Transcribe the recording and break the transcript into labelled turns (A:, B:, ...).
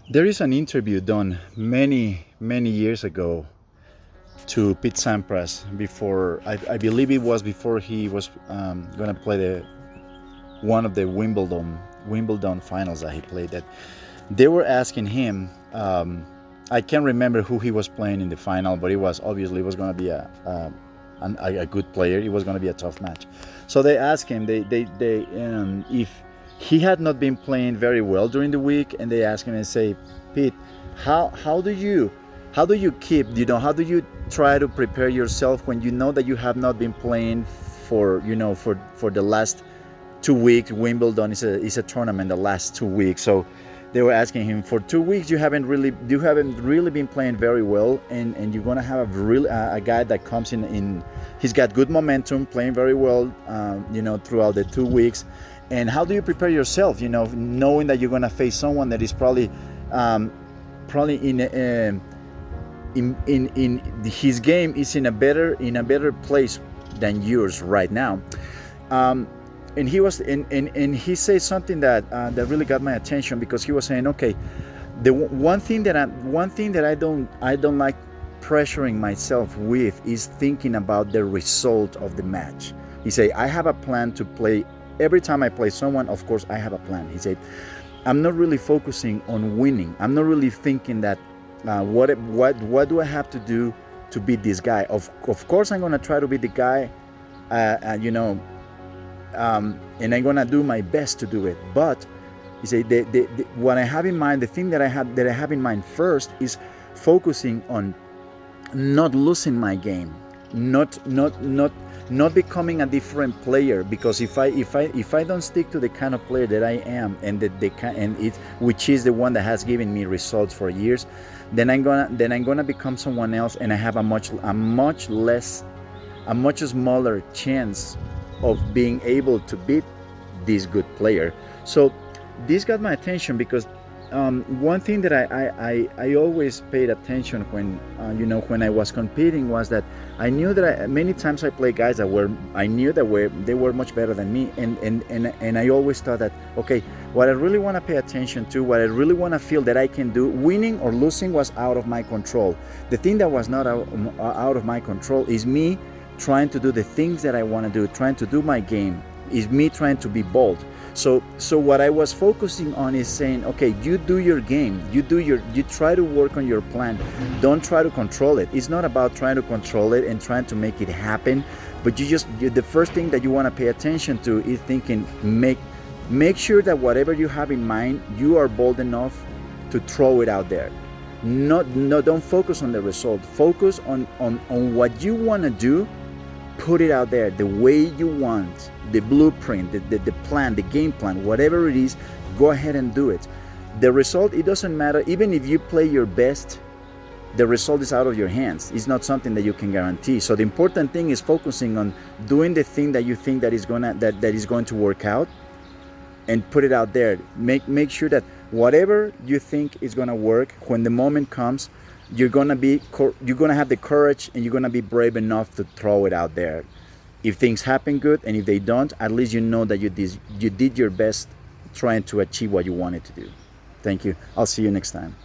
A: There is an interview done many years ago to Pete Sampras before I believe it was before he was going to play the one of the Wimbledon finals that he played. That they were asking him. I can't remember who he was playing in the final, but it was obviously it was going to be a good player. It was going to be a tough match. So they asked him if he had not been playing very well during the week, and they asked him and say, Pete, how do you keep, how do you try to prepare yourself when you know that you have not been playing for the last 2 weeks? Wimbledon is a tournament the last 2 weeks. So they were asking him, for 2 weeks you haven't really been playing very well, and you're gonna have a guy that comes in, he's got good momentum, playing very well, throughout the 2 weeks. And how do you prepare yourself, knowing that you're gonna face someone that is probably in his game is in a better place than yours right now. And he said something that really got my attention, because he was saying, okay, the one thing that I don't like pressuring myself with is thinking about the result of the match. He said, I have a plan to play. Every time I play someone, of course I have a plan. He said, I'm not really focusing on winning. I'm not really thinking that what do I have to do to beat this guy. Of course I'm gonna try to beat the guy, and I'm gonna do my best to do it. But he said, what I have in mind, the thing that I have in mind first is focusing on not losing my game, not becoming a different player. Because if I don't stick to the kind of player that I am, and which is the one that has given me results for years, then I'm gonna become someone else, and I have a much smaller chance of being able to beat this good player. So this got my attention, because one thing that I always paid attention when I was competing was that I knew that many times I played guys that they were much better than me, and I always thought that, okay, what I really want to pay attention to, what I really want to feel that I can do, winning or losing was out of my control. The thing that was not out of my control is me trying to do the things that I want to do, trying to do my game, is me trying to be bold. So what I was focusing on is saying, okay, you do your game, you try to work on your plan. Don't try to control it. It's not about trying to control it and trying to make it happen, but the first thing that you want to pay attention to is thinking, make sure that whatever you have in mind, you are bold enough to throw it out there. Don't focus on the result. Focus on what you want to do. Put it out there the way you want, the blueprint, the plan, the game plan, whatever it is, go ahead and do it. The result, it doesn't matter. Even if you play your best, the result is out of your hands. It's not something that you can guarantee. So the important thing is focusing on doing the thing that you think that is going to work out, and put it out there. Make sure that whatever you think is going to work, when the moment comes, you're gonna have the courage, and you're gonna be brave enough to throw it out there. If things happen, good, and if they don't, at least you know that you did your best trying to achieve what you wanted to do. Thank you. I'll see you next time.